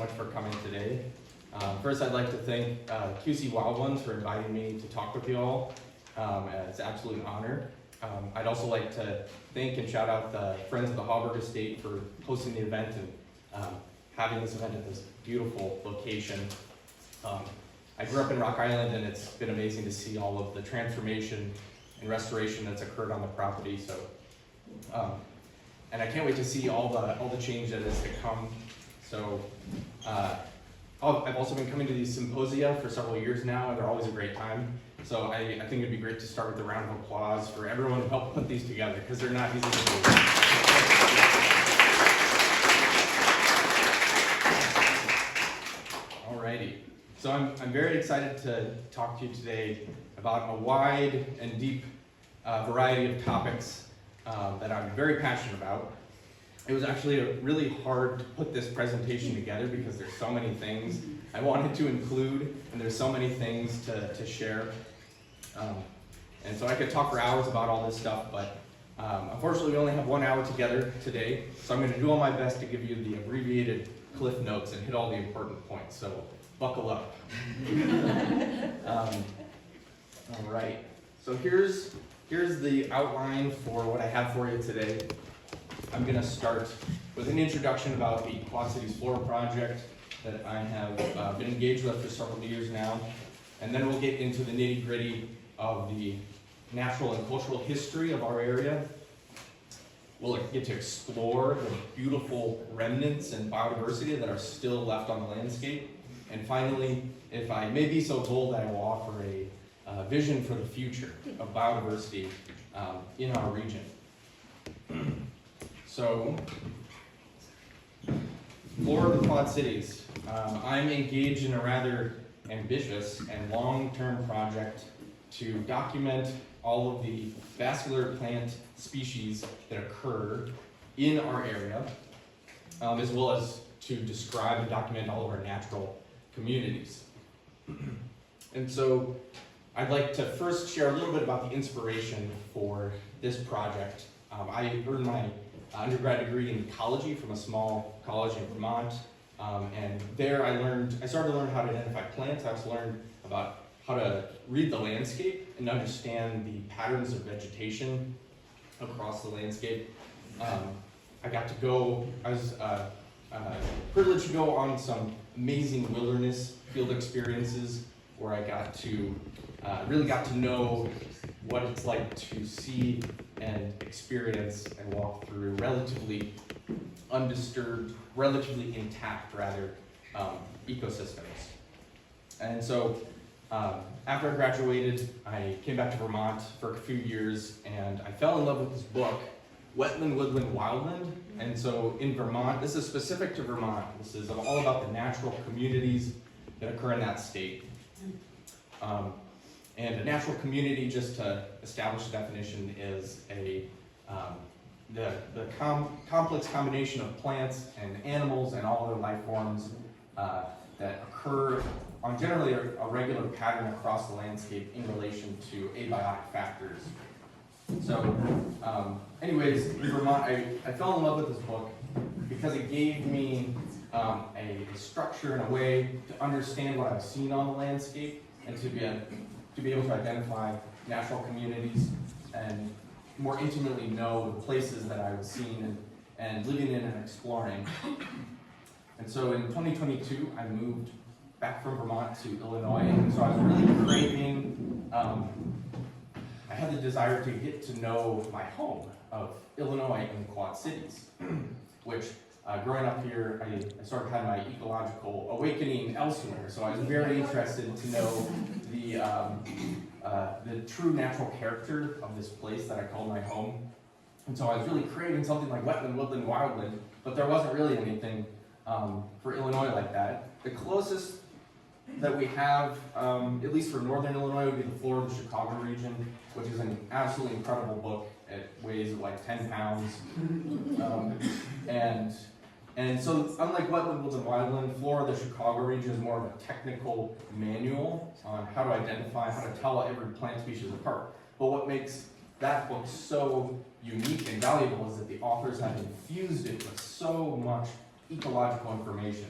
much for coming today. First, I'd like to thank QC Wild Ones for inviting me to talk with you all. It's absolutely an honor. I'd also like to thank and shout out the Friends of the Hauberg Estate for hosting the event and having this event at this beautiful location. I grew up in Rock Island, and it's been amazing to see all of the transformation and restoration that's occurred on the property. So, and I can't wait to see all the change that is to come. So, I've also been coming to these symposia for several years now, and they're always a great time. So I think it'd be great to start with a round of applause for everyone who helped put these together, because they're not easy to do. Alrighty, so I'm very excited to talk to you today about a wide and deep variety of topics that I'm very passionate about. It was actually really hard to put this presentation together because there's so many things I wanted to include, and there's so many things to share. And so I could talk for hours about all this stuff, but unfortunately we only have 1 hour together today, so I'm going to do all my best to give you the abbreviated cliff notes and hit all the important points, so buckle up. All right, so here's the outline for what I have for you today. I'm going to start with an introduction about the Quad Cities Flora project that I have been engaged with for several years now, and then we'll get into the nitty-gritty of the natural and cultural history of our area. We'll get to explore the beautiful remnants and biodiversity that are still left on the landscape. And finally, if I may be so bold, I will offer a vision for the future of biodiversity in our region. So, for the Quad Cities, I'm engaged in a rather ambitious and long-term project to document all of the vascular plant species that occur in our area, as well as to describe and document all of our natural communities. And so I'd like to first share a little bit about the inspiration for this project. I earned my undergrad degree in ecology from a small college in Vermont, and there I started to learn how to identify plants. I also learned about how to read the landscape and understand the patterns of vegetation across the landscape. I was privileged to go on some amazing wilderness field experiences where I really got to know what it's like to see and experience and walk through relatively undisturbed, relatively intact rather, ecosystems. And so after I graduated, I came back to Vermont for a few years, and I fell in love with this book, Wetland, Woodland, Wildland. And so in Vermont, this is specific to Vermont. This is all about the natural communities that occur in that state. And a natural community, just to establish the definition, is the complex combination of plants and animals and all other life forms that occur on generally a regular pattern across the landscape in relation to abiotic factors. So, anyways, in Vermont, I fell in love with this book because it gave me a structure and a way to understand what I've seen on the landscape and to be able to identify natural communities and more intimately know the places that I was seeing and living in and exploring. And so in 2022, I moved back from Vermont to Illinois, and so I was really craving, I had the desire to get to know my home of Illinois in the Quad Cities, which growing up here, I sort of had my ecological awakening elsewhere, so I was very interested to know the true natural character of this place that I called my home. And so I was really craving something like wetland, woodland, wildland, but there wasn't really anything for Illinois like that. The closest that we have, at least for northern Illinois, would be the Flora, the Chicago region, which is an absolutely incredible book. It weighs like 10 pounds. And so unlike wetland, woodland, wildland, Flora, the Chicago region is more of a technical manual on how to identify, how to tell every plant species apart. But what makes that book so unique and valuable is that the authors have infused it with so much ecological information.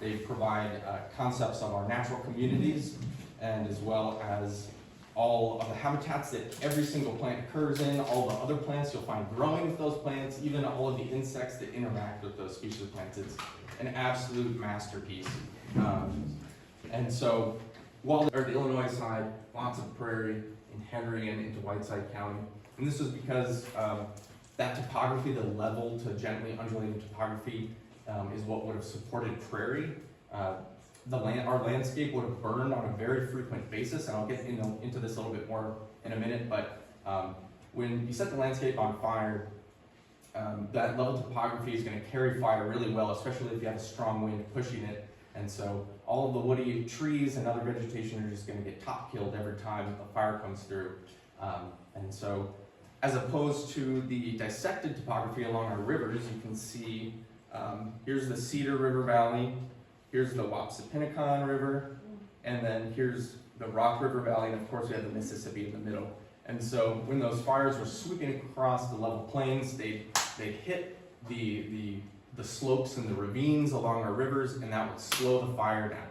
They provide concepts of our natural communities, and as well as all of the habitats that every single plant occurs in, all the other plants you'll find growing with those plants, even all of the insects that interact with those species of plants. It's an absolute masterpiece. And so, while the Illinois side, lots of prairie in Henry and into Whiteside County. And this was because that topography, the level to gently undulating topography, is what would have supported prairie. Our landscape would have burned on a very frequent basis, and I'll get into this a little bit more in a minute, but when you set the landscape on fire, that level topography is going to carry fire really well, especially if you have a strong wind pushing it. And so all of the woody trees and other vegetation are just going to get top killed every time a fire comes through. And so as opposed to the dissected topography along our rivers, you can see here's the Cedar River Valley, here's the Wapsipinicon River, and then here's the Rock River Valley, and of course we have the Mississippi in the middle. And so when those fires were sweeping across the level plains, they'd hit the slopes and the ravines along our rivers, and that would slow the fire down.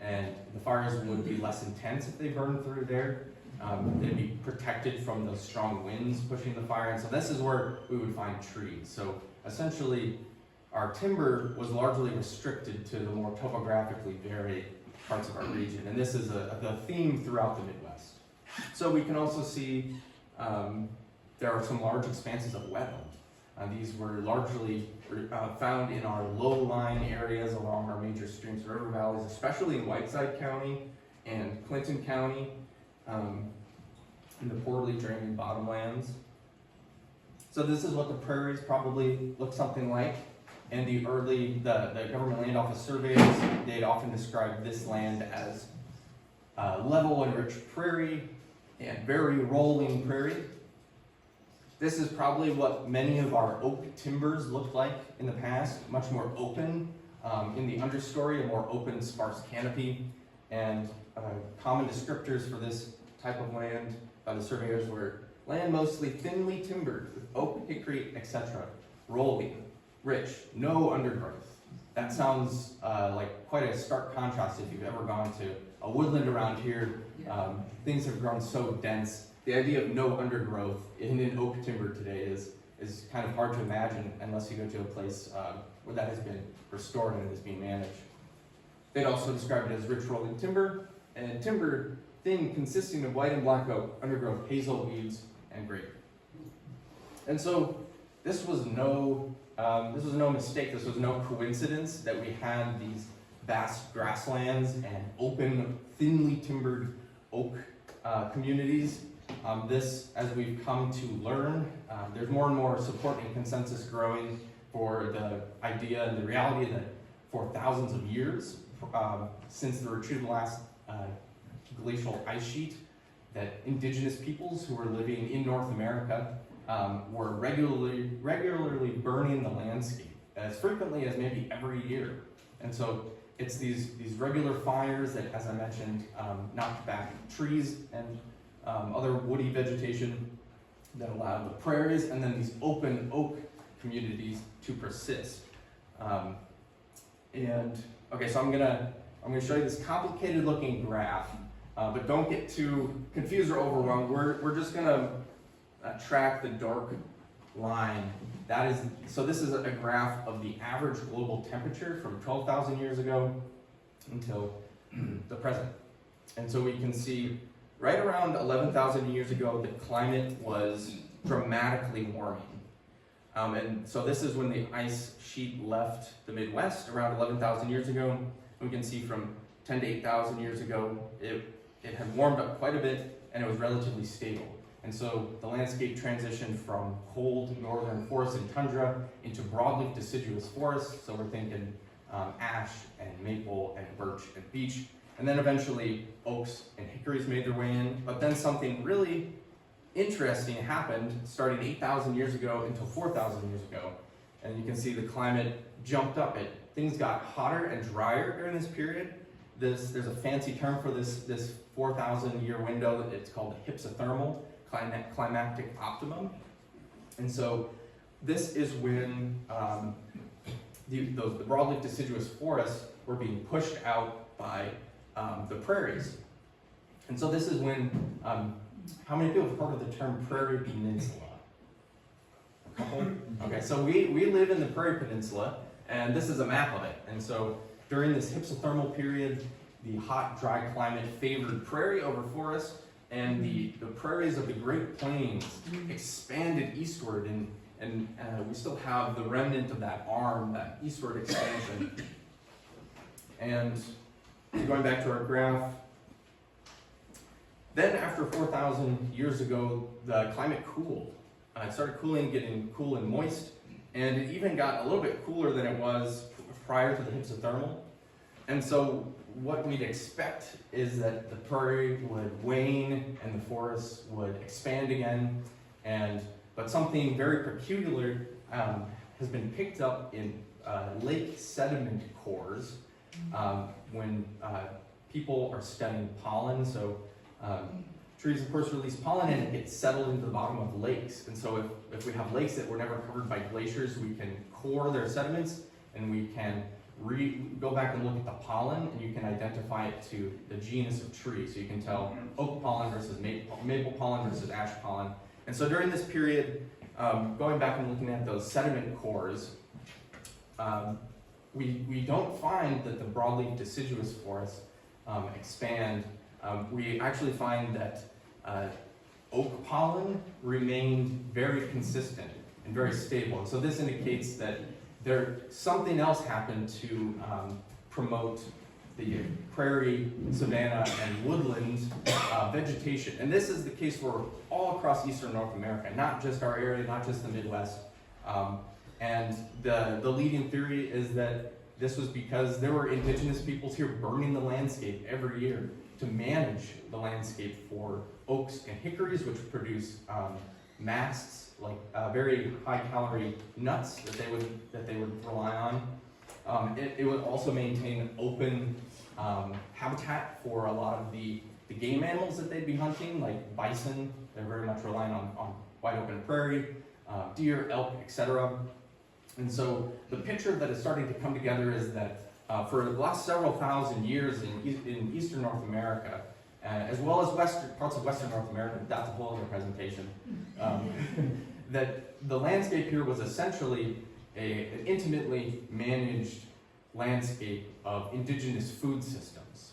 And the fires would be less intense if they burned through there. They'd be protected from those strong winds pushing the fire, and so this is where we would find trees. So essentially, our timber was largely restricted to the more topographically varied parts of our region, and this is the theme throughout the Midwest. So we can also see there are some large expanses of wetland. These were largely found in our low-lying areas along our major streams and river valleys, especially in Whiteside County and Clinton County, in the poorly draining bottomlands. So this is what the prairies probably look something like. And the government land office surveys, they'd often describe this land as level and rich prairie and very rolling prairie. This is probably what many of our oak timbers looked like in the past, much more open in the understory, a more open, sparse canopy. And common descriptors for this type of land by the surveyors were land mostly thinly timbered with oak, hickory, etc., rolling, rich, no undergrowth. That sounds like quite a stark contrast if you've ever gone to a woodland around here. Things have grown so dense. The idea of no undergrowth in an oak timber today is kind of hard to imagine unless you go to a place where that has been restored and is being managed. They'd also describe it as rich rolling timber, and timber thin consisting of white and black oak, undergrowth, hazel, weeds, and grape. And so this was no mistake, this was no coincidence that we had these vast grasslands and open, thinly timbered oak communities. This, as we've come to learn, there's more and more support and consensus growing for the idea and the reality that for thousands of years, since the retreat of the last glacial ice sheet, that indigenous peoples who were living in North America were regularly burning the landscape as frequently as maybe every year. And so it's these regular fires that, as I mentioned, knocked back trees and other woody vegetation that allowed the prairies and then these open oak communities to persist. Okay, so I'm gonna show you this complicated looking graph, but don't get too confused or overwhelmed. We're just gonna track the dark line. So this is a graph of the average global temperature from 12,000 years ago until the present. And so we can see right around 11,000 years ago, the climate was dramatically warming. And so this is when the ice sheet left the Midwest around 11,000 years ago. We can see from 10 to 8,000 years ago, it had warmed up quite a bit and it was relatively stable. And so the landscape transitioned from cold northern forest and tundra into broadleaf deciduous forests. So we're thinking ash and maple and birch and beech. And then eventually oaks and hickories made their way in. But then something really interesting happened starting 8,000 years ago until 4,000 years ago. And you can see the climate jumped up. Things got hotter and drier during this period. There's a fancy term for this 4,000 year window. It's called a hypsothermal climactic optimum. And so this is when the broadleaf deciduous forests were being pushed out by the prairies. And so this is when, how many people have heard of the term Prairie Peninsula? A couple? Okay, so we live in the Prairie Peninsula, and this is a map of it. And so during this hypsothermal period, the hot, dry climate favored prairie over forest, and the prairies of the Great Plains expanded eastward, and we still have the remnant of that arm, that eastward expansion. And going back to our graph, then after 4,000 years ago, the climate cooled. It started cooling, getting cool and moist, and it even got a little bit cooler than it was prior to the hypsothermal. And so what we'd expect is that the prairie would wane and the forests would expand again, but something very peculiar has been picked up in lake sediment cores when people are studying pollen. So trees, of course, release pollen and it gets settled into the bottom of lakes. And so if we have lakes that were never covered by glaciers, we can core their sediments and we can go back and look at the pollen, and you can identify it to the genus of tree. So you can tell oak pollen versus maple pollen versus ash pollen. And so during this period, going back and looking at those sediment cores, we don't find that the broadleaf deciduous forests expand. We actually find that oak pollen remained very consistent and very stable. And so this indicates that something else happened to promote the prairie, savanna, and woodland vegetation. And this is the case for all across eastern North America, not just our area, not just the Midwest. And the leading theory is that this was because there were indigenous peoples here burning the landscape every year to manage the landscape for oaks and hickories, which produce masts, like very high-calorie nuts that they would rely on. It would also maintain open habitat for a lot of the game animals that they'd be hunting, like bison. They're very much relying on wide open prairie, deer, elk, etc. And so the picture that is starting to come together is that for the last several thousand years in eastern North America, as well as parts of western North America, that's a whole other presentation, that the landscape here was essentially an intimately managed landscape of indigenous food systems.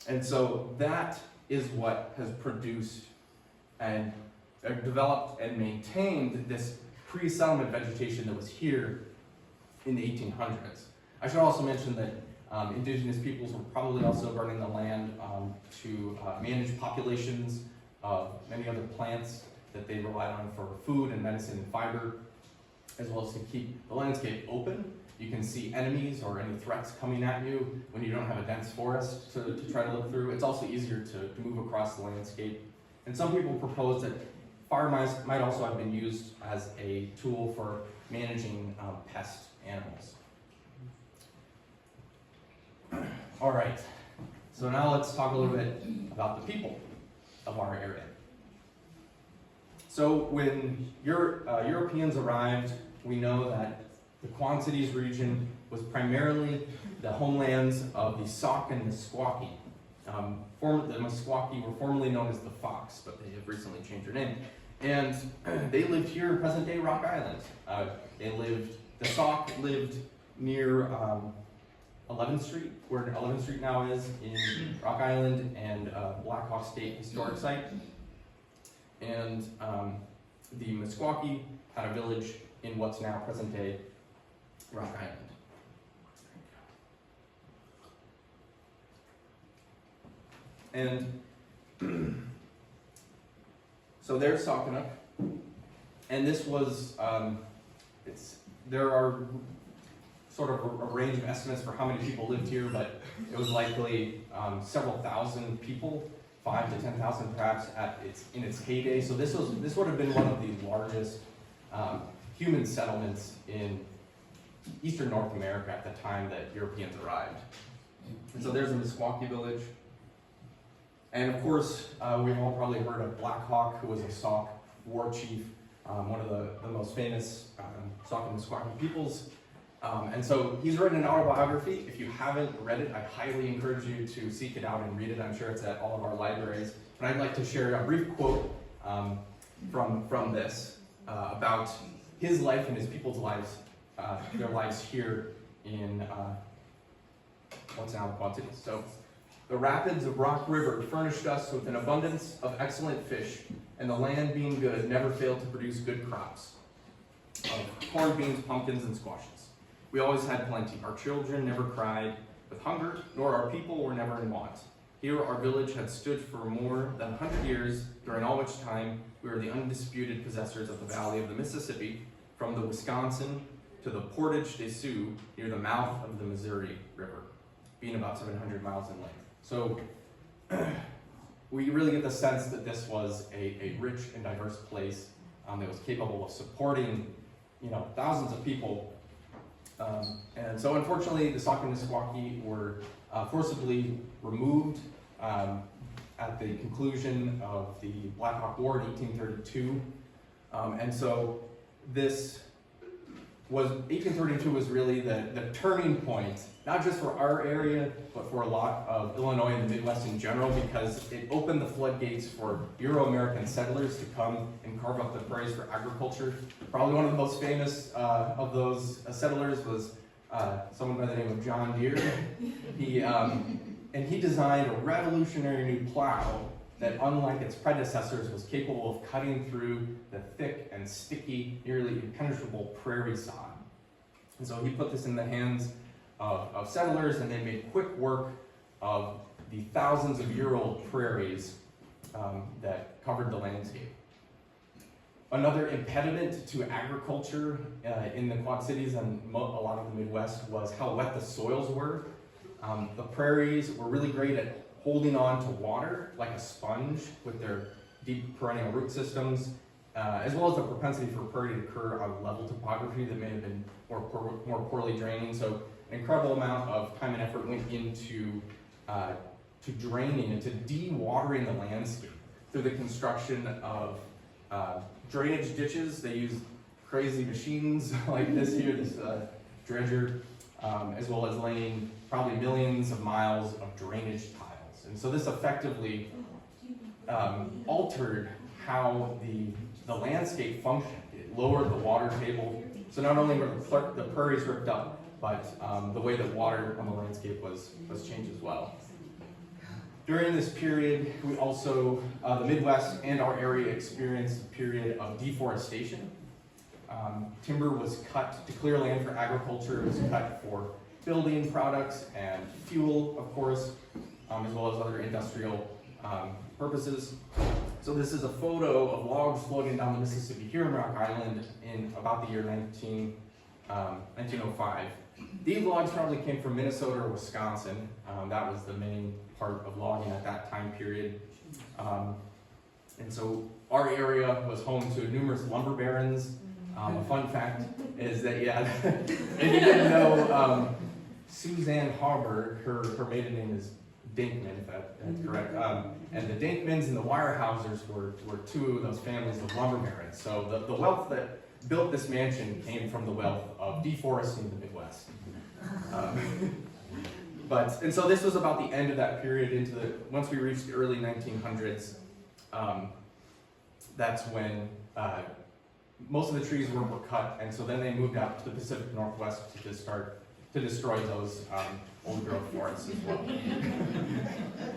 And so that is what has produced and developed and maintained this pre-settlement vegetation that was here in the 1800s. I should also mention that indigenous peoples were probably also burning the land to manage populations of many other plants that they relied on for food and medicine and fiber, as well as to keep the landscape open. You can see enemies or any threats coming at you when you don't have a dense forest to try to look through. It's also easier to move across the landscape. And some people propose that fire might also have been used as a tool for managing pest animals. All right, so now let's talk a little bit about the people of our area. So when Europeans arrived, we know that the Quad Cities region was primarily the homelands of the Sauk and Meskwaki. The Meskwaki were formerly known as the Fox, but they have recently changed their name. And they lived here in present-day Rock Island. The Sauk lived near 11th Street, where 11th Street now is in Rock Island, and Black Hawk State Historic Site. And the Meskwaki had a village in what's now present-day Rock Island. And so there's Saukenuk, and this was, there are sort of a range of estimates for how many people lived here, but it was likely several thousand people, 5,000 to 10,000 perhaps in its heyday. So this would have been one of the largest human settlements in eastern North America at the time that Europeans arrived. And so there's a Meskwaki village. And of course, we've all probably heard of Black Hawk, who was a Sauk war chief one of the most famous Saukamisquaki peoples. And so he's written an autobiography. If you haven't read it, I highly encourage you to seek it out and read it. I'm sure it's at all of our libraries. But I'd like to share a brief quote from this about his life and his people's lives, their lives here in what's now the Quad Cities. So, the rapids of Rock River furnished us with an abundance of excellent fish, and the land being good never failed to produce good crops of corn, beans, pumpkins, and squashes. We always had plenty. Our children never cried with hunger, nor our people were never in want. Here our village had stood for more than 100 years, during all which time we were the undisputed possessors of the valley of the Mississippi, from the Wisconsin to the Portage des Sioux, near the mouth of the Missouri River, being about 700 miles in length. So we really get the sense that this was a rich and diverse place that was capable of supporting, thousands of people. And so unfortunately, the Saukamisquaki were forcibly removed at the conclusion of the Black Hawk War in 1832. And so this 1832 was really the turning point, not just for our area, but for a lot of Illinois and the Midwest in general, because it opened the floodgates for Euro-American settlers to come and carve up the prairies for agriculture. Probably one of the most famous of those settlers was someone by the name of John Deere. He designed a revolutionary new plow that, unlike its predecessors, was capable of cutting through the thick and sticky, nearly impenetrable prairie sod. And so he put this in the hands of settlers, and they made quick work of the thousands-of-year-old prairies that covered the landscape. Another impediment to agriculture in the Quad Cities and a lot of the Midwest was how wet the soils were. The prairies were really great at holding on to water like a sponge with their deep perennial root systems, as well as the propensity for prairie to occur on level topography that may have been more poorly draining. So an incredible amount of time and effort went into to draining and to dewatering the landscape through the construction of drainage ditches. They used crazy machines like this here, this dredger, as well as laying probably millions of miles of drainage tiles. And so this effectively altered how the landscape functioned. It lowered the water table. So not only were the prairies ripped up, but the way that water on the landscape was changed as well. During this period, we also, the Midwest and our area experienced a period of deforestation. Timber was cut to clear land for agriculture. It was cut for building products and fuel, of course, as well as other industrial purposes. So this is a photo of logs floating down the Mississippi here in Rock Island in about the year 1905. These logs probably came from Minnesota or Wisconsin. That was the main part of logging at that time period. And so our area was home to numerous lumber barons. A fun fact is that, if you didn't know, Suzanne Hauberg, her maiden name is Dinkman, if that's correct. And the Dinkmans and the Weyerhausers were two of those families of lumber barons. So the wealth that built this mansion came from the wealth of deforesting the Midwest. And so this was about the end of that period once we reached the early 1900s, that's when most of the trees were cut, and so then they moved out to the Pacific Northwest to destroy those old growth forests as well.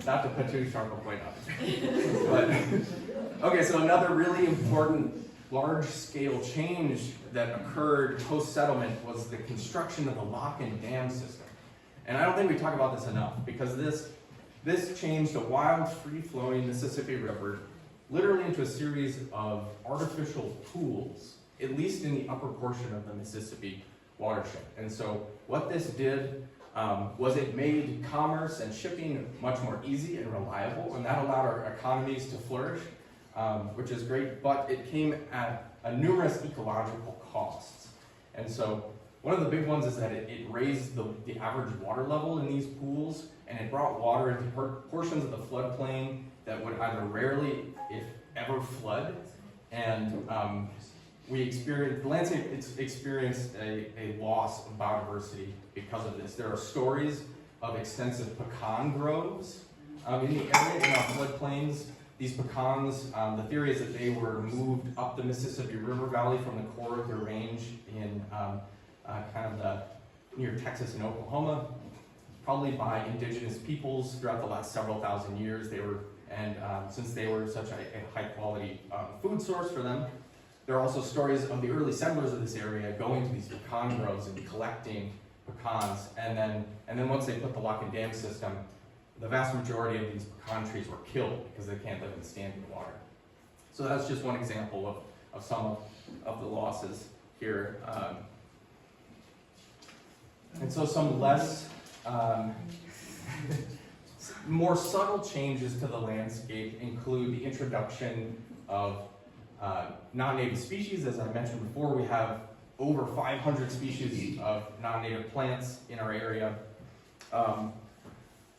Not to put too sharp a point on it. But, okay, so another really important large-scale change that occurred post-settlement was the construction of the lock and dam system. And I don't think we talk about this enough, because this changed a wild, free-flowing Mississippi River literally into a series of artificial pools, at least in the upper portion of the Mississippi watershed. And so what this did was it made commerce and shipping much more easy and reliable, and that allowed our economies to flourish, which is great, but it came at numerous ecological costs. And so one of the big ones is that it raised the average water level in these pools, and it brought water into portions of the floodplain that would either rarely, if ever, flood. And the landscape experienced a loss of biodiversity because of this. There are stories of extensive pecan groves in the area, in our floodplains. These pecans, the theory is that they were moved up the Mississippi River Valley from the core of their range in kind of near Texas and Oklahoma, probably by indigenous peoples throughout the last several thousand years. Since they were such a high quality food source for them, there are also stories of the early settlers of this area going to these pecan groves and collecting pecans, and then once they put the lock and dam system, the vast majority of these pecan trees were killed because they can't live in standing water. So that's just one example of some of the losses here. And so some less, more subtle changes to the landscape include the introduction of non-native species. As I mentioned before, we have over 500 species of non-native plants in our area.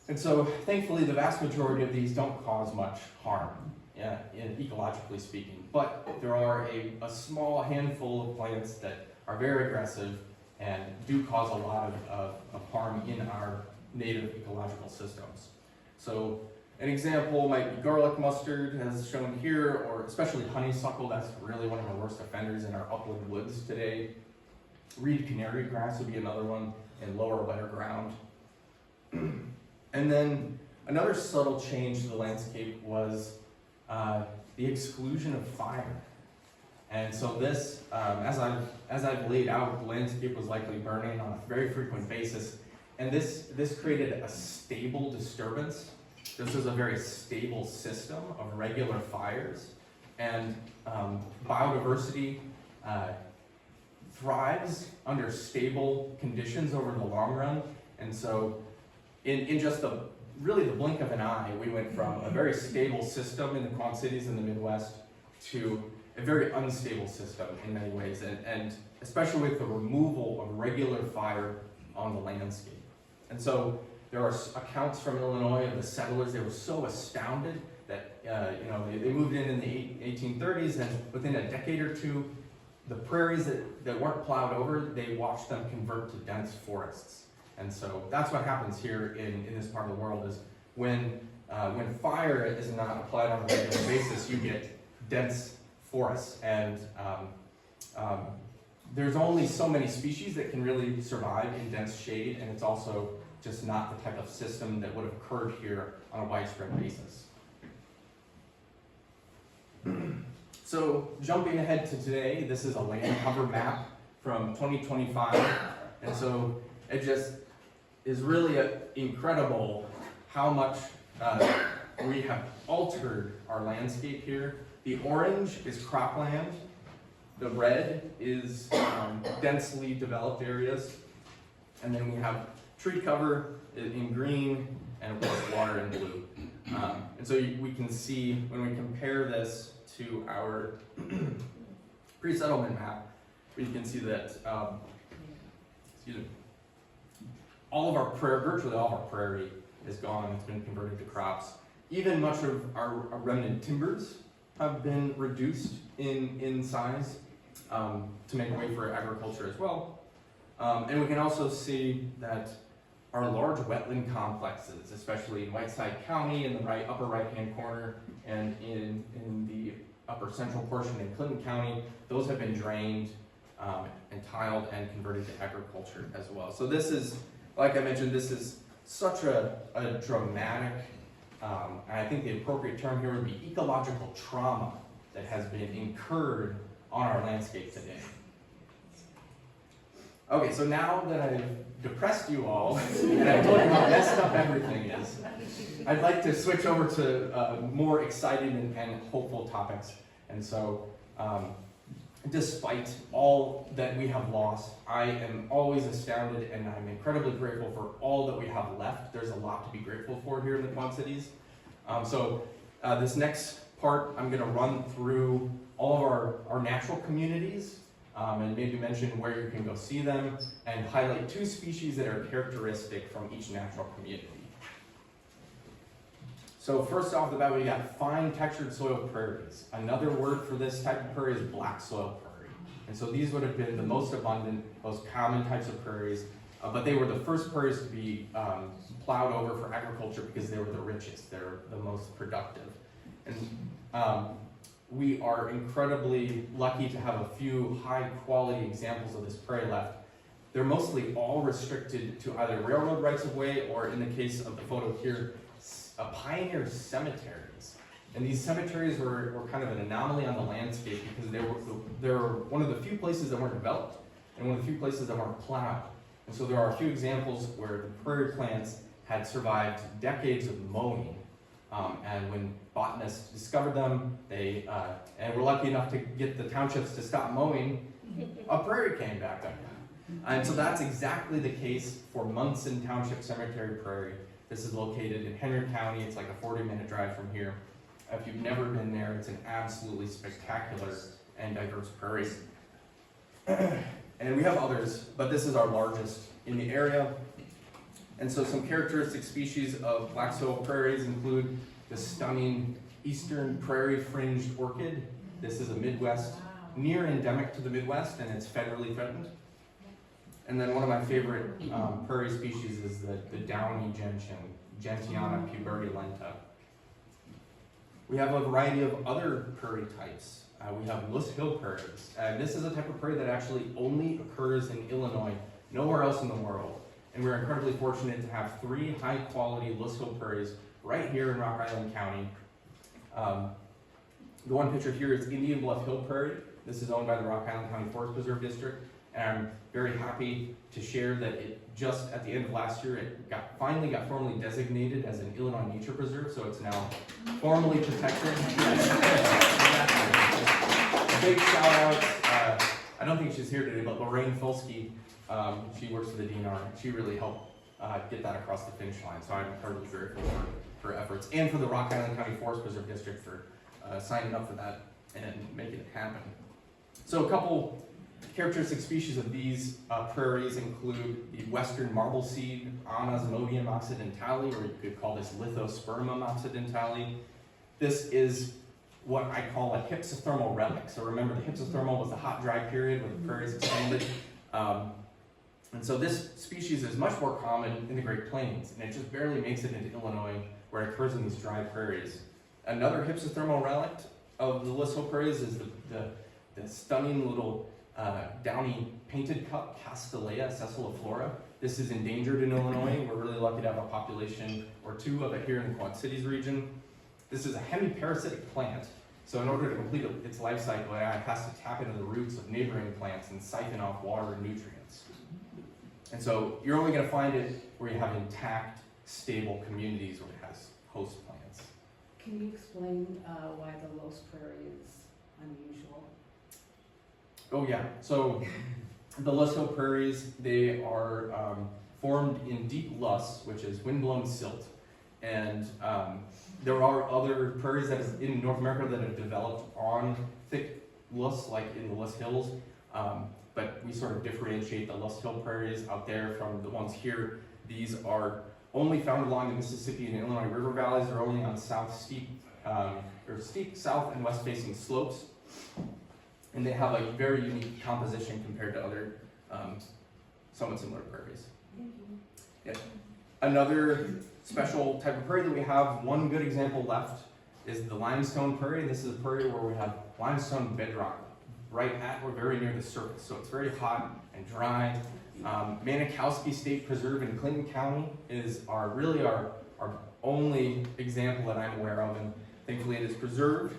And so thankfully the vast majority of these don't cause much harm, ecologically speaking, but there are a small handful of plants that are very aggressive and do cause a lot of harm in our native ecological systems. So an example might be garlic mustard, as shown here, or especially honeysuckle. That's really one of the worst offenders in our upland woods today. Reed canary grass would be another one in lower, wetter ground. And then another subtle change to the landscape was the exclusion of fire. And so this, as I've laid out, the landscape was likely burning on a very frequent basis, and this created a stable disturbance. This is a very stable system of regular fires, and biodiversity thrives under stable conditions over the long run. And so in just really the blink of an eye, we went from a very stable system in the Quad Cities in the Midwest to a very unstable system in many ways, and especially with the removal of regular fire on the landscape. And so there are accounts from Illinois of the settlers. They were so astounded that they moved in the 1830s, and within a decade or two, the prairies that weren't plowed over, they watched them convert to dense forests. And so that's what happens here in this part of the world, is when fire is not applied on a regular basis, you get dense forests, and there's only so many species that can really survive in dense shade, and it's also just not the type of system that would have occurred here on a widespread basis. So jumping ahead to today, this is a land cover map from 2025, and so it just is really incredible how much we have altered our landscape here. The orange is cropland, the red is densely developed areas, and then we have tree cover in green, and of course water in blue. And so we can see when we compare this to our pre-settlement map, we can see that all of our virtually all of our prairie is gone. It's been converted to crops. Even much of our remnant timbers have been reduced in size to make way for agriculture as well. And we can also see that our large wetland complexes, especially in Whiteside County in the upper right-hand corner, and in the upper central portion in Clinton County, those have been drained and tiled and converted to agriculture as well. So this is, like I mentioned, this is such a dramatic, and I think the appropriate term here would be ecological trauma that has been incurred on our landscape today. Okay, so now that I've depressed you all, and I've told you how messed up everything is, I'd like to switch over to more exciting and hopeful topics. And so, despite all that we have lost, I am always astounded, and I'm incredibly grateful for all that we have left. There's a lot to be grateful for here in the Quad Cities. This next part, I'm going to run through all of our natural communities, and maybe mention where you can go see them, and highlight 2 species that are characteristic from each natural community. So first off the bat, we got fine textured soil prairies. Another word for this type of prairie is black soil prairie. And so these would have been the most abundant, most common types of prairies, but they were the first prairies to be plowed over for agriculture because they were the richest, they're the most productive. And we are incredibly lucky to have a few high quality examples of this prairie left. They're mostly all restricted to either railroad rights of way or, in the case of the photo here, pioneer cemeteries. And these cemeteries were kind of an anomaly on the landscape because they were one of the few places that weren't developed and one of the few places that weren't plowed. And so there are a few examples where the prairie plants had survived decades of mowing. And when botanists discovered them, they and were lucky enough to get the townships to stop mowing, a prairie came back up. And so that's exactly the case for Munson Township Cemetery Prairie. This is located in Henry County. It's like a 40-minute drive from here. If you've never been there, it's an absolutely spectacular and diverse prairie. And we have others, but this is our largest in the area. And so some characteristic species of black soil prairies include the stunning eastern prairie fringed orchid. This is a Midwest, near endemic to the Midwest, and it's federally threatened. And then one of my favorite prairie species is the downy gentian, Gentiana puberulenta. We have a variety of other prairie types. We have List Hill prairies. And this is a type of prairie that actually only occurs in Illinois, nowhere else in the world. And we're incredibly fortunate to have 3 high-quality List Hill prairies right here in Rock Island County. The one pictured here is Indian Bluff Hill Prairie. This is owned by the Rock Island County Forest Preserve District. And I'm very happy to share that it just at the end of last year, it finally got formally designated as an Illinois Nature Preserve, so it's now formally protected. A big shout out, I don't think she's here today, but Lorraine Folsky, she works for the DNR, she really helped get that across the finish line, so I'm incredibly grateful for her efforts, and for the Rock Island County Forest Preserve District for signing up for that and making it happen. So a couple characteristic species of these prairies include the western marble seed, Anosmodium occidentale, or you could call this Lithospermum occidentale. This is what I call a hypsothermal relic. So remember, the hypsothermal was the hot, dry period when the prairies expanded. And so this species is much more common in the Great Plains, and it just barely makes it into Illinois, where it occurs in these dry prairies. Another hypsothermal relic of the List Hill prairies is the stunning little downy painted cup, Castellea sessiliflora. This is endangered in Illinois. We're really lucky to have a population or 2 of it here in the Quad Cities region. This is a hemiparasitic plant, so in order to complete its life cycle, it has to tap into the roots of neighboring plants and siphon off water and nutrients. And so you're only going to find it where you have intact, stable communities where it has host plants. Can you explain why the Los Prairie is unusual? Oh yeah, so the List Hill prairies, they are formed in deep loess, which is windblown silt. And there are other prairies that is in North America that have developed on thick loess, like in the List Hills. But we sort of differentiate the List Hill prairies out there from the ones here. These are only found along the Mississippi and Illinois river valleys. They're only on steep south and west facing slopes. And they have a very unique composition compared to other somewhat similar prairies. Yeah. Another special type of prairie that we have, one good example left, is the limestone prairie. This is a prairie where we have limestone bedrock right at or very near the surface. So it's very hot and dry. Manikowski State Preserve in Clinton County is our only example that I'm aware of, and thankfully it is preserved.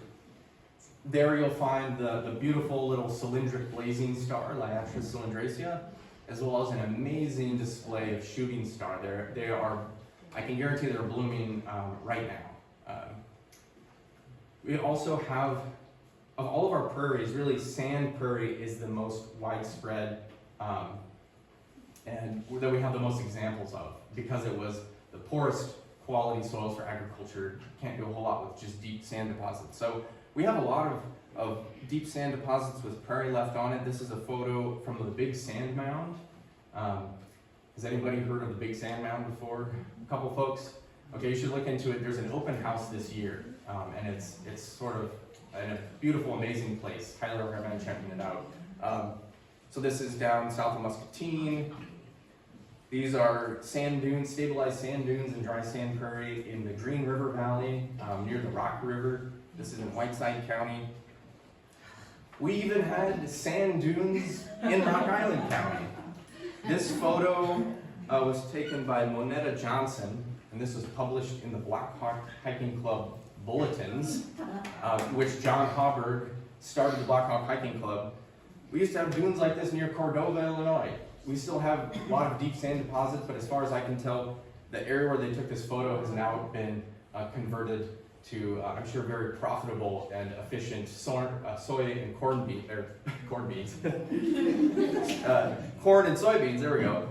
There you'll find the beautiful little cylindric blazing star, Liatris cylindracea, as well as an amazing display of shooting star. They are, I can guarantee they're blooming right now. We also have, of all of our prairies, really sand prairie is the most widespread and that we have the most examples of, because it was the poorest quality soils for agriculture. Can't do a whole lot with just deep sand deposits. So we have a lot of deep sand deposits with prairie left on it. This is a photo from the Big Sand Mound. Has anybody heard of the Big Sand Mound before? A couple folks? Okay, you should look into it. There's an open house this year, and it's sort of a beautiful, amazing place. Highly recommend checking it out. So this is down south of Muscatine. These are sand dunes, stabilized sand dunes and dry sand prairie in the Green River Valley, near the Rock River. This is in Whiteside County. We even had sand dunes in Rock Island County. This photo was taken by Monetta Johnson, and this was published in the Black Hawk Hiking Club bulletins, which John Hauberg started the Black Hawk Hiking Club. We used to have dunes like this near Cordova, Illinois. We still have a lot of deep sand deposits, but as far as I can tell, the area where they took this photo has now been converted to, I'm sure, very profitable and efficient soy and corn beans. Corn and soybeans, there we go.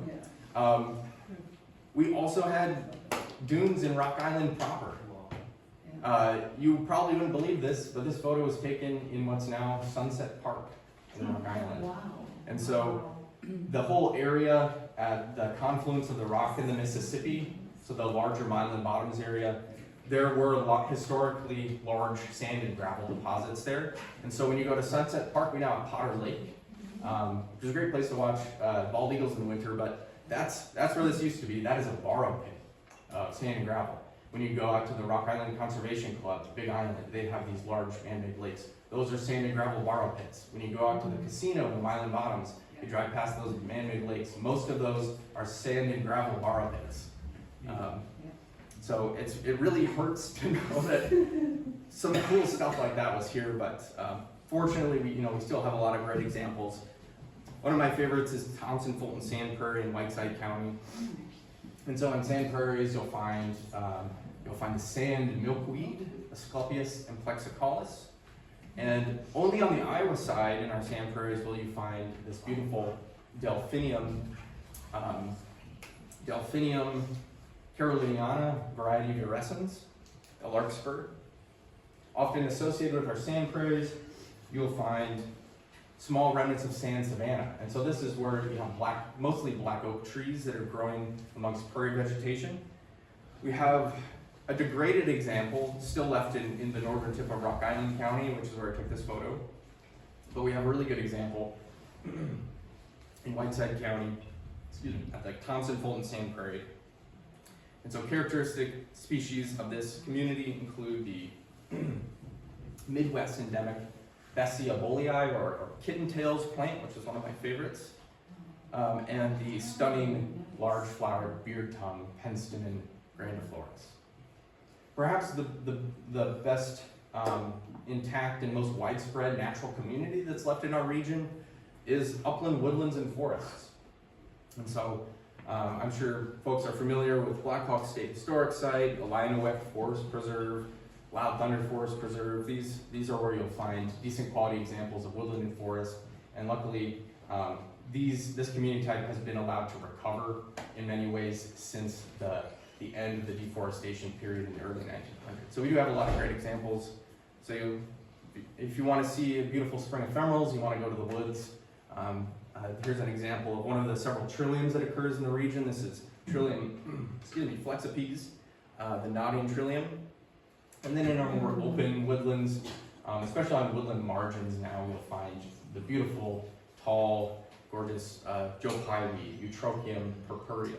We also had dunes in Rock Island proper. You probably wouldn't believe this, but this photo was taken in what's now Sunset Park in Rock Island. Wow. And so the whole area at the confluence of the Rock and the Mississippi, so the larger Milan Bottoms area, there were historically large sand and gravel deposits there. And so when you go to Sunset Park, we now have Potter Lake, which is a great place to watch bald eagles in the winter, but that's where this used to be. That is a borrow pit, sand and gravel. When you go out to the Rock Island Conservation Club, Big Island, they have these large man-made lakes. Those are sand and gravel borrow pits. When you go out to the casino in Milan Bottoms, you drive past those man-made lakes. Most of those are sand and gravel borrow pits. So it really hurts to know that some cool stuff like that was here, but fortunately, we still have a lot of great examples. One of my favorites is Thompson Fulton Sand Prairie in Whiteside County. And so in sand prairies, you'll find the sand milkweed, Asclepias and Plexicollis. And only on the Iowa side in our sand prairies will you find this beautiful Delphinium caroliniana variety of iridescens, a larkspur. Often associated with our sand prairies, you'll find small remnants of sand savanna. And so this is where you have mostly black oak trees that are growing amongst prairie vegetation. We have a degraded example still left in the northern tip of Rock Island County, which is where I took this photo. But we have a really good example in Whiteside County, at the Thompson Fulton Sand Prairie. And so characteristic species of this community include the Midwest endemic Bessia bolii, or kittentails plant, which is one of my favorites, and the stunning large flowered beard tongue Penstemon grandiflorus. Perhaps the best intact and most widespread natural community that's left in our region is upland woodlands and forests. And so I'm sure folks are familiar with Black Hawk State Historic Site, Illinois Forest Preserve, Loud Thunder Forest Preserve. These are where you'll find decent quality examples of woodland and forest. And luckily, this community type has been allowed to recover in many ways since the end of the deforestation period in the early 1900s. So we do have a lot of great examples. So if you want to see a beautiful spring ephemerals, you want to go to the woods. Here's an example of one of the several trilliums that occurs in the region. This is Trillium, flexipes, the nodding trillium. And then in our more open woodlands, especially on woodland margins now, you'll find the beautiful, tall, gorgeous Joe Pye weed, Eutrochium purpureum.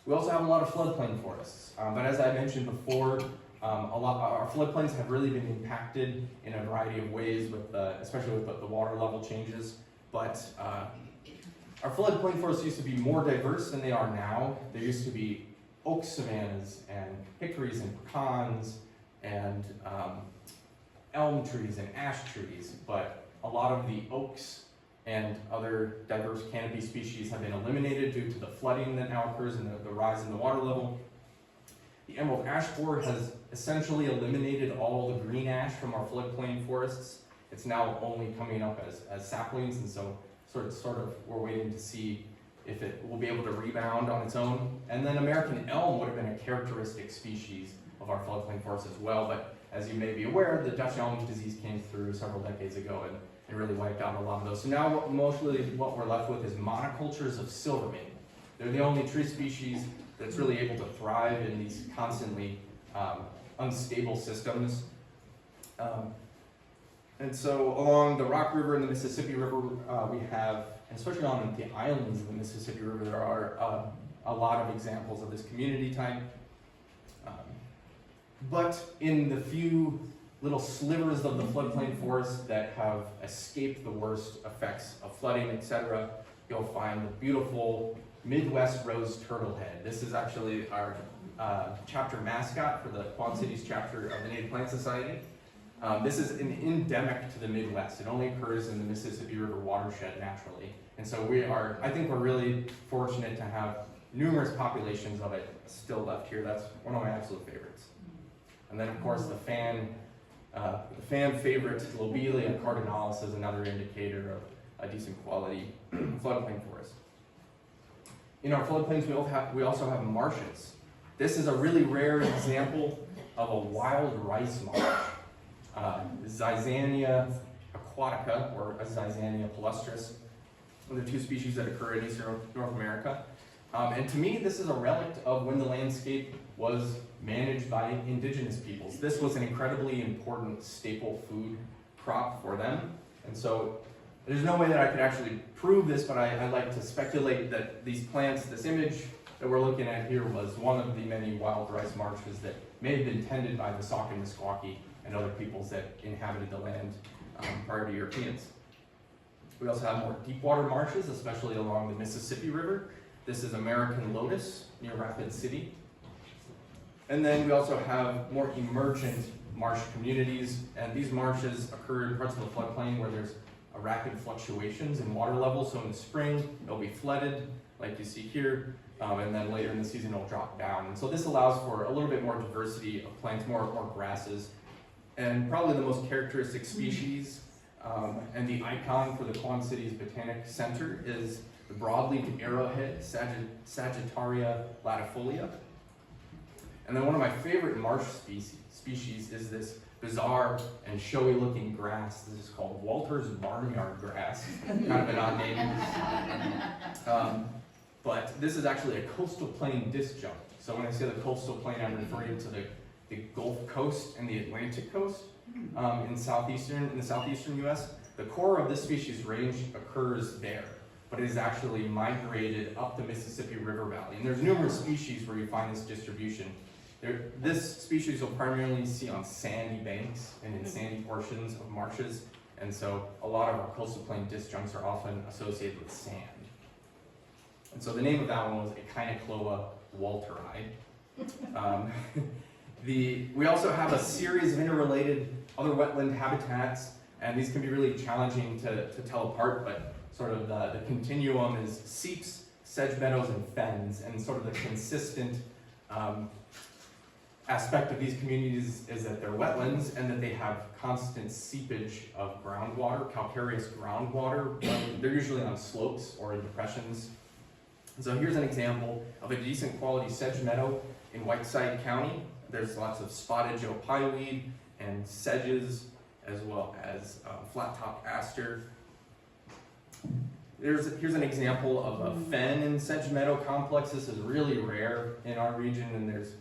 We also have a lot of floodplain forests, but as I mentioned before, our floodplains have really been impacted in a variety of ways, especially with the water level changes. But our floodplain forests used to be more diverse than they are now. There used to be oak savannas and hickories and pecans and elm trees and ash trees, but a lot of the oaks and other diverse canopy species have been eliminated due to the flooding that now occurs and the rise in the water level. The emerald ash borer has essentially eliminated all the green ash from our floodplain forests. It's now only coming up as saplings, and so sort of we're waiting to see if it will be able to rebound on its own. And then American elm would have been a characteristic species of our floodplain forests as well, but as you may be aware, the Dutch elm disease came through several decades ago and really wiped out a lot of those. So now mostly what we're left with is monocultures of silvermane. They're the only tree species that's really able to thrive in these constantly unstable systems. And And so along the Rock River and the Mississippi River, we have, and especially on the islands of the Mississippi River, there are a lot of examples of this community type. But in the few little slivers of the floodplain forest that have escaped the worst effects of flooding, etc., you'll find the beautiful Midwest rose turtlehead. This is actually our chapter mascot for the Quad Cities chapter of the Native Plant Society. This is an endemic to the Midwest. It only occurs in the Mississippi River watershed naturally. And so I think we're really fortunate to have numerous populations of it still left here. That's one of my absolute favorites. And then of course the fan favorite Lobelia cardinalis is another indicator of a decent quality floodplain forest. In our floodplains, we also have marshes. This is a really rare example of a wild rice marsh. Zizania aquatica, or Zizania palustris, are the two species that occur in eastern North America. And to me, this is a relic of when the landscape was managed by indigenous peoples. This was an incredibly important staple food crop for them. And so there's no way that I could actually prove this, but I like to speculate that these plants, this image that we're looking at here, was one of the many wild rice marshes that may have been tended by the Sauk and Meskwaki and other peoples that inhabited the land prior to Europeans. We also have more deep water marshes, especially along the Mississippi River. This is American lotus near Rapid City. And then we also have more emergent marsh communities, and these marshes occur in parts of the floodplain where there's rapid fluctuations in water level. So in the spring, it'll be flooded, like you see here, and then later in the season, it'll drop down. And so this allows for a little bit more diversity of plants, more grasses, and probably the most characteristic species and the icon for the Quad Cities Botanic Center is the broadleaf arrowhead, Sagittaria latifolia. And then one of my favorite marsh species is this bizarre and showy looking grass. This is called Walter's Barnyard Grass, kind of an odd name. But this is actually a coastal plain disjunct. So when I say the coastal plain, I'm referring to the Gulf Coast and the Atlantic Coast in the southeastern US. The core of this species range occurs there, but it is actually migrated up the Mississippi River Valley. And there's numerous species where you find this distribution. This species you'll primarily see on sandy banks and in sandy portions of marshes, and so a lot of our coastal plain disjuncts are often associated with sand. And so the name of that one was Echinocloa walteri. We also have a series of interrelated other wetland habitats, and these can be really challenging to tell apart, but sort of the continuum is seeps, sedge meadows, and fens, and sort of the consistent aspect of these communities is that they're wetlands and that they have constant seepage of groundwater, calcareous groundwater. They're usually on slopes or in depressions. And so here's an example of a decent quality sedge meadow in Whiteside County. There's lots of spotted Joe pieweed and sedges, as well as flat-top aster. Here's an example of a fen and sedge meadow complex. This is really rare in our region, and there's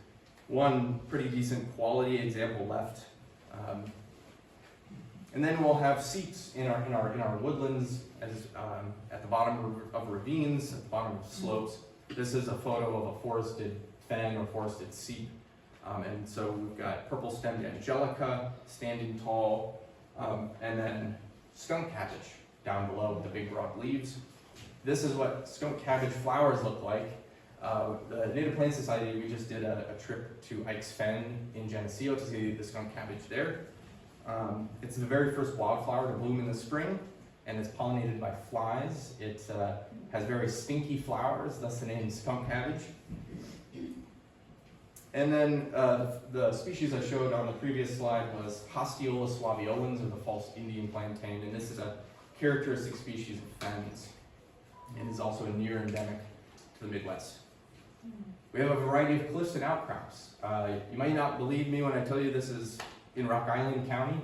one pretty decent quality example left. And then we'll have seeps in our woodlands as at the bottom of ravines, at the bottom of slopes. This is a photo of a forested fen or forested seep. And so we've got purple-stemmed angelica standing tall, and then skunk cabbage down below with the big broad leaves. This is what skunk cabbage flowers look like. The Native Plant Society, we just did a trip to Ike's Fen in Geneseo to see the skunk cabbage there. It's the very first wildflower to bloom in the spring, and it's pollinated by flies. It has very stinky flowers, thus the name skunk cabbage. And then the species I showed on the previous slide was Hostiola suaviolens, or the false Indian plantain, and this is a characteristic species of fens, and is also a near endemic to the Midwest. We have a variety of cliffs and outcrops. You might not believe me when I tell you this is in Rock Island County,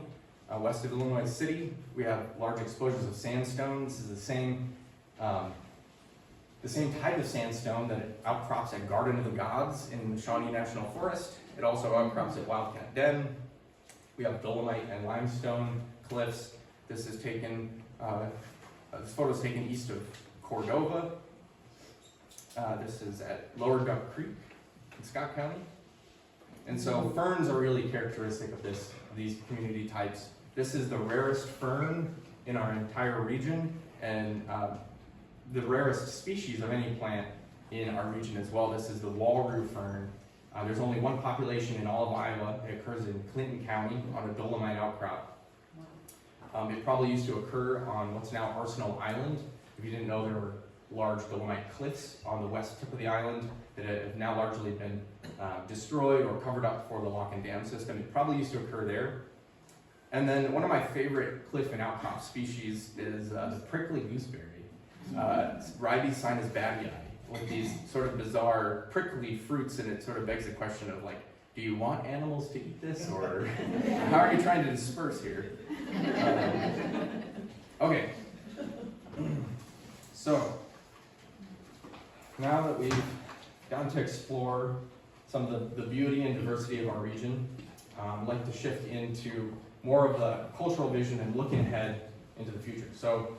west of Illinois City. We have large exposures of sandstone. This is the same type of sandstone that outcrops at Garden of the Gods in the Shawnee National Forest. It also outcrops at Wildcat Den. We have dolomite and limestone cliffs. This is taken, this photo is taken east of Cordova. This is at Lower Duck Creek in Scott County. And so ferns are really characteristic of these community types. This is the rarest fern in our entire region, and the rarest species of any plant in our region as well. This is the Walroo fern. There's only one population in all of Iowa. It occurs in Clinton County on a dolomite outcrop. It probably used to occur on what's now Arsenal Island. If you didn't know, there were large dolomite cliffs on the west tip of the island that have now largely been destroyed or covered up for the lock and dam system. It probably used to occur there. And then one of my favorite cliff and outcrop species is the prickly gooseberry, Ribes sinus babii, with these sort of bizarre prickly fruits, and it sort of begs the question of like, do you want animals to eat this, or how are you trying to disperse here? Okay, so now that we've gotten to explore some of the beauty and diversity of our region, I'd like to shift into more of the cultural vision and looking ahead into the future. So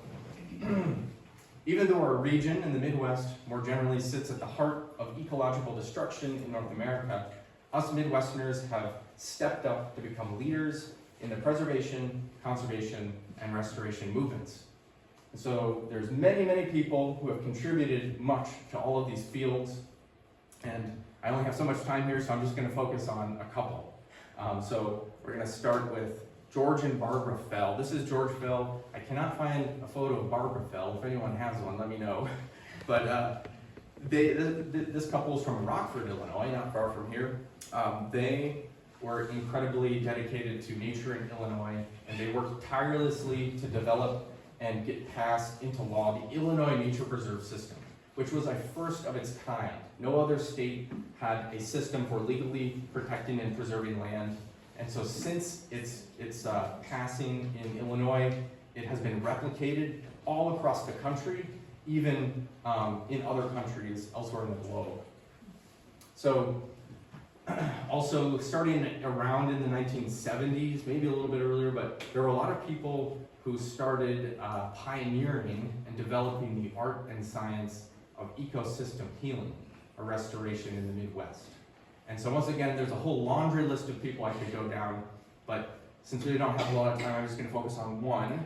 even though our region in the Midwest more generally sits at the heart of ecological destruction in North America, us Midwesterners have stepped up to become leaders in the preservation, conservation, and restoration movements. And so there's many, many people who have contributed much to all of these fields, and I only have so much time here, so I'm just going to focus on a couple. So we're going to start with George and Barbara Fell. This is George Fell. I cannot find a photo of Barbara Fell. If anyone has one, let me know. But this couple is from Rockford, Illinois, not far from here. They were incredibly dedicated to nature in Illinois, and they worked tirelessly to develop and get passed into law the Illinois Nature Preserve System, which was a first of its kind. No other state had a system for legally protecting and preserving land. And so since its passing in Illinois, it has been replicated all across the country, even in other countries elsewhere in the globe. So also starting around in the 1970s, maybe a little bit earlier, but there were a lot of people who started pioneering and developing the art and science of ecosystem healing or restoration in the Midwest. And so once again, there's a whole laundry list of people I could go down, but since we don't have a lot of time, I'm just going to focus on one,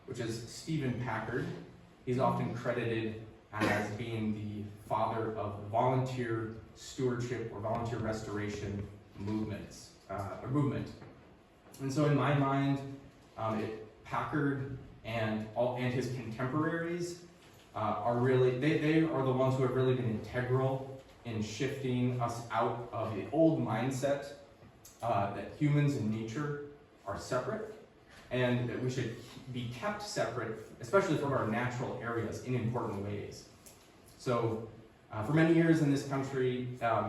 which is Stephen Packard. He's often credited as being the father of volunteer stewardship or volunteer restoration movement. And so in my mind, Packard and his contemporaries are really, they are the ones who have really been integral in shifting us out of the old mindset that humans and nature are separate, and that we should be kept separate, especially from our natural areas, in important ways. So for many years in this country,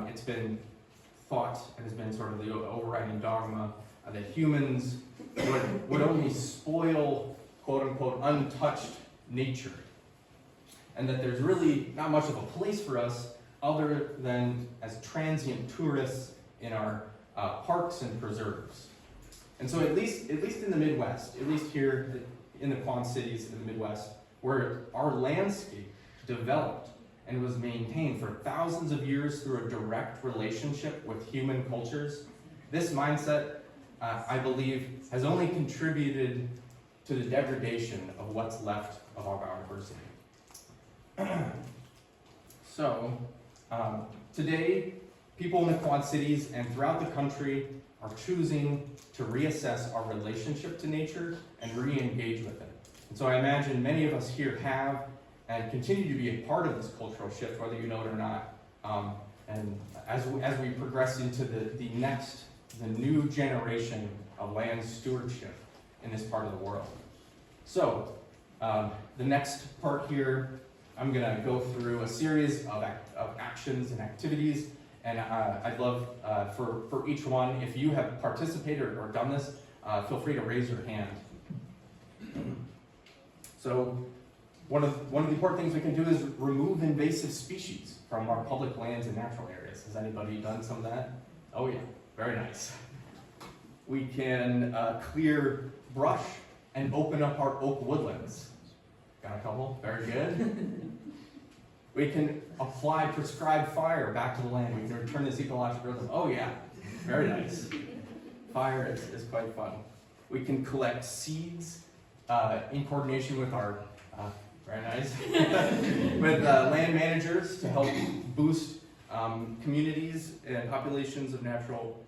it's been thought, and has been sort of the overriding dogma, that humans would only spoil, quote unquote, untouched nature, and that there's really not much of a place for us other than as transient tourists in our parks and preserves. And so at least in the Midwest, at least here in the Quad Cities in the Midwest, where our landscape developed and was maintained for thousands of years through a direct relationship with human cultures, this mindset, I believe, has only contributed to the degradation of what's left of our biodiversity. So, today, people in the Quad Cities and throughout the country are choosing to reassess our relationship to nature and re-engage with it. And so I imagine many of us here have and continue to be a part of this cultural shift, whether you know it or not. And as we progress into the new generation of land stewardship in this part of the world. So, the next part here, I'm going to go through a series of actions and activities, and I'd love for each one, if you have participated or done this, feel free to raise your hand. So one of the important things we can do is remove invasive species from our public lands and natural areas. Has anybody done some of that? Oh yeah, very nice. We can clear brush and open up our oak woodlands. Got a couple? Very good. We can apply prescribed fire back to the land. We can return this ecological rhythm. Oh yeah, very nice. Fire is quite fun. We can collect seeds in coordination with our, very nice, with land managers to help boost communities and populations of natural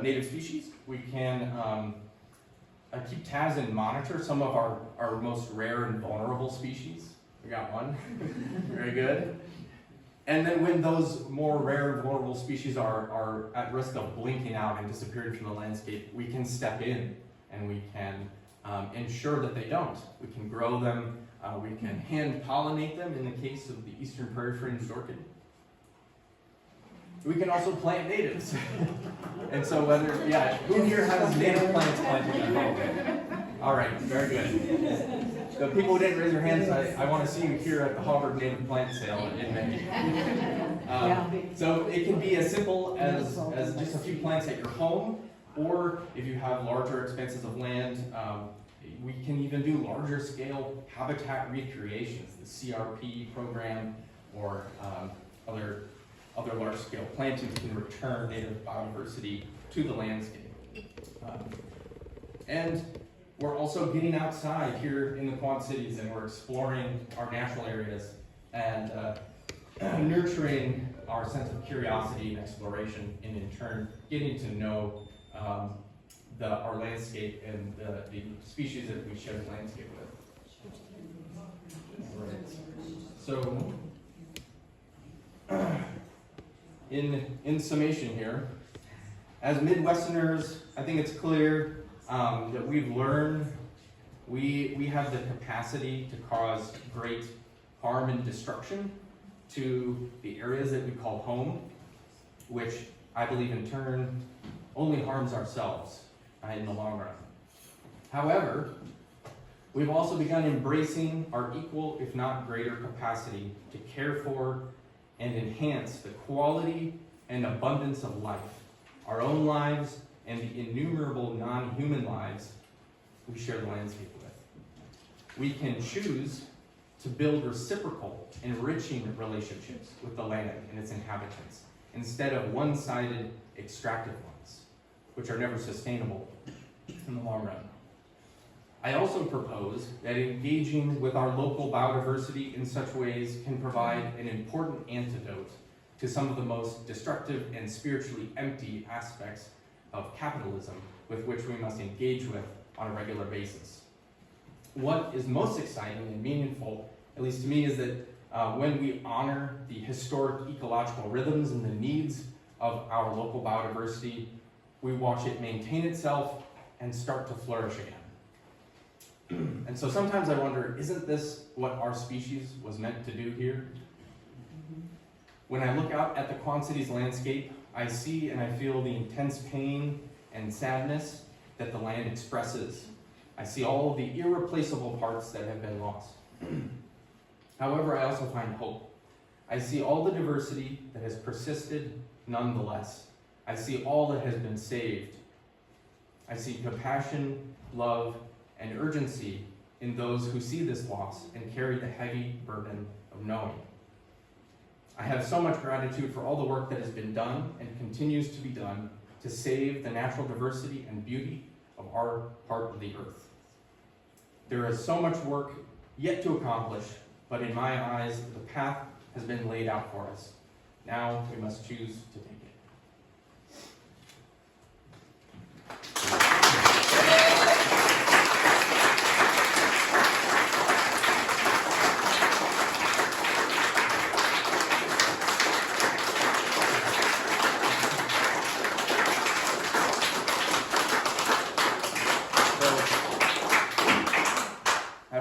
native species. We can keep tabs and monitor some of our most rare and vulnerable species. We got one. Very good. And then when those more rare and vulnerable species are at risk of blinking out and disappearing from the landscape, we can step in and we can ensure that they don't. We can grow them, we can hand pollinate them in the case of the eastern prairie fringed orchid. We can also plant natives. And so who here has native plants planted at home? All right, very good. The people who didn't raise their hands, I want to see you here at the Hauberg Native Plant Sale in May. So it can be as simple as just a few plants at your home, or if you have larger expanses of land, we can even do larger scale habitat recreations, the CRP program, or other large scale plantings can return native biodiversity to the landscape. And we're also getting outside here in the Quad Cities, and we're exploring our natural areas and nurturing our sense of curiosity and exploration, and in turn getting to know our landscape and the species that we share the landscape with. Right. So, in summation here, as Midwesterners, I think it's clear that we've learned we have the capacity to cause great harm and destruction to the areas that we call home, which I believe in turn only harms ourselves in the long run. However, we've also begun embracing our equal, if not greater, capacity to care for and enhance the quality and abundance of life, our own lives, and the innumerable non-human lives we share the landscape with. We can choose to build reciprocal, enriching relationships with the land and its inhabitants, instead of one-sided, extractive ones, which are never sustainable in the long run. I also propose that engaging with our local biodiversity in such ways can provide an important antidote to some of the most destructive and spiritually empty aspects of capitalism with which we must engage with on a regular basis. What is most exciting and meaningful, at least to me, is that when we honor the historic ecological rhythms and the needs of our local biodiversity, we watch it maintain itself and start to flourish again. And so sometimes I wonder, isn't this what our species was meant to do here? When I look out at the Quad Cities landscape, I see and I feel the intense pain and sadness that the land expresses. I see all of the irreplaceable parts that have been lost. However, I also find hope. I see all the diversity that has persisted nonetheless. I see all that has been saved. I see compassion, love, and urgency in those who see this loss and carry the heavy burden of knowing. I have so much gratitude for all the work that has been done and continues to be done to save the natural diversity and beauty of our part of the earth. There is so much work yet to accomplish, but in my eyes, the path has been laid out for us. Now we must choose to take it.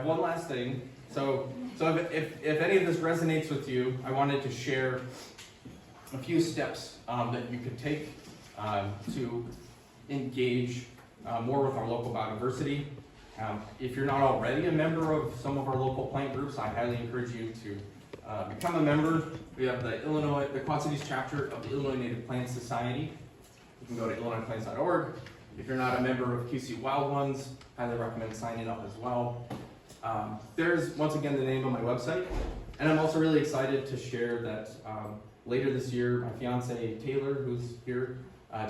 One last thing. So if any of this resonates with you, I wanted to share a few steps that you could take to engage more with our local biodiversity. If you're not already a member of some of our local plant groups, I highly encourage you to become a member. We have the Quad Cities chapter of the Illinois Native Plant Society. You can go to illinoisplants.org. If you're not a member of QC Wild Ones, highly recommend signing up as well. There's once again the name of my website, and I'm also really excited to share that later this year, my fiance Taylor, who's here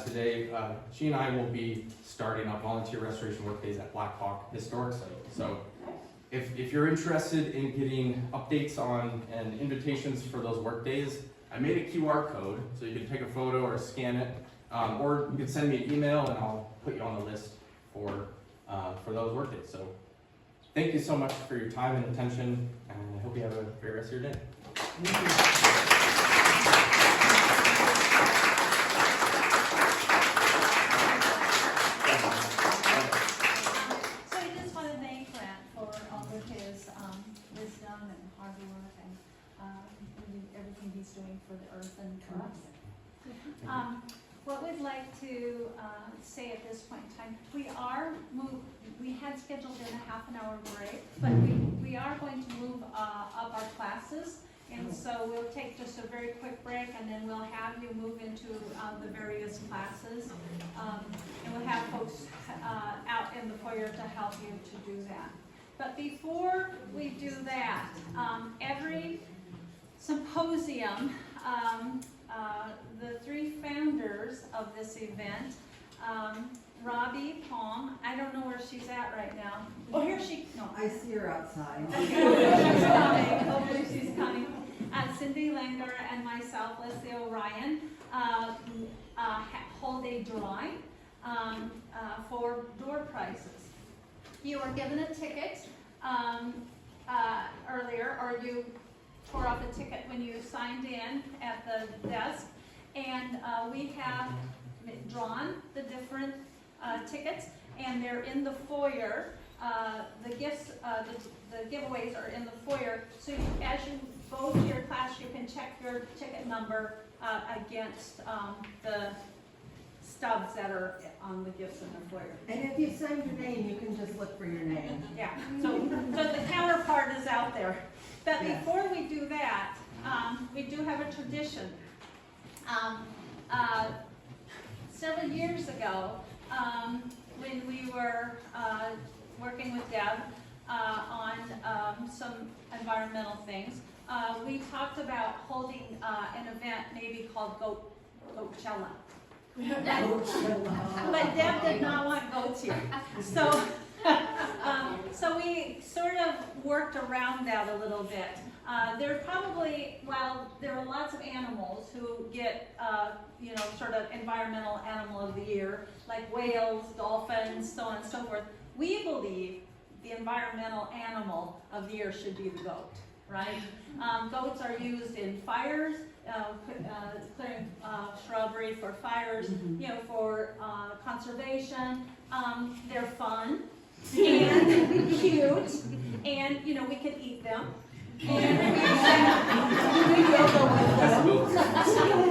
today, she and I will be starting up volunteer restoration work days at Black Hawk Historic Site. So if you're interested in getting updates on and invitations for those work days, I made a QR code so you can take a photo or scan it, or you can send me an email and I'll put you on the list for those work days. So thank you so much for your time and attention, and I hope you have a great rest of your day. So I just want to thank Grant for all of his wisdom and hard work and everything he's doing for the earth and for us. What we'd like to say at this point in time, we had scheduled in a half-an-hour break, but we are going to move up our classes. And so we'll take just a very quick break, and then we'll have you move into the various classes. And we'll have folks out in the foyer to help you to do that. But before we do that, every symposium, the three founders of this event, Robbie Palm, I don't know where she's at right now. Oh, here she, no. I see her outside. Okay, hopefully she's coming. Cindy Langer and myself, Leslie O'Ryan, hold a drawing for door prizes. You were given a ticket earlier, or you tore off a ticket when you signed in at the desk, and we have drawn the different tickets, and they're in the foyer. The gifts, the giveaways are in the foyer, so as you go to your class, you can check your ticket number against the stubs that are on the gifts in the foyer. And if you signed your name, you can just look for your name. Yeah, so the counterpart is out there. But Yes. before we do that, we do have a tradition. Several years ago, when we were working with Deb on some environmental things, we talked about holding an event maybe called Goatchella. But Deb did not want goats here. So, so we sort of worked around that a little bit. There are lots of animals who get, sort of environmental animal of the year, like whales, dolphins, so on and so forth. We believe the environmental animal of the year should be the goat, right? Goats are used in fires, clearing shrubbery for fires, for conservation. They're fun and cute, and we can eat them. And we yoga with them.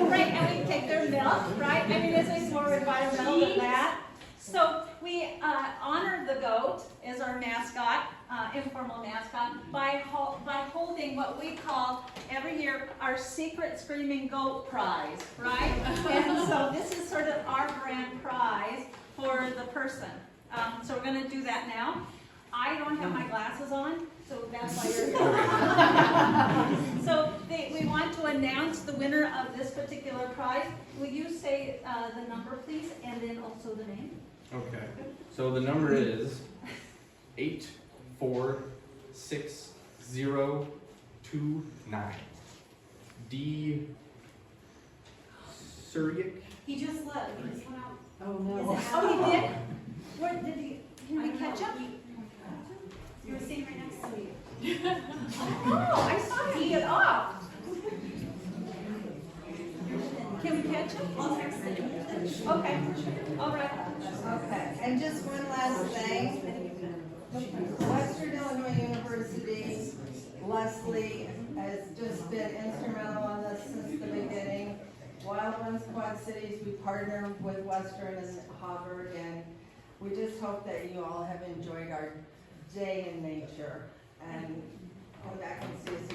Right, and we take their milk, right? I mean, this is more environmental than that. So we honor the goat as our mascot, informal mascot, by holding what we call every year our secret screaming goat prize, right? And so this is sort of our grand prize for the person. So we're going to do that now. I don't have my glasses on, so that's why you're here. So we want to announce the winner of this particular prize. Will you say the number, please, and then also the name? Okay, so the number is 846029. D. Suriak. He just left. He just went out. Oh, no. Oh, he did? Where did he? Can we catch up? You were sitting right next to me. Oh, I saw him get off. Can we catch him? Okay. All right. Okay, and just one last thing. Western Illinois University, Leslie has just been instrumental on this since the beginning. Wild Ones Quad Cities, we partner with Western and Hauberg, and we just hope that you all have enjoyed our day in nature and come back and see us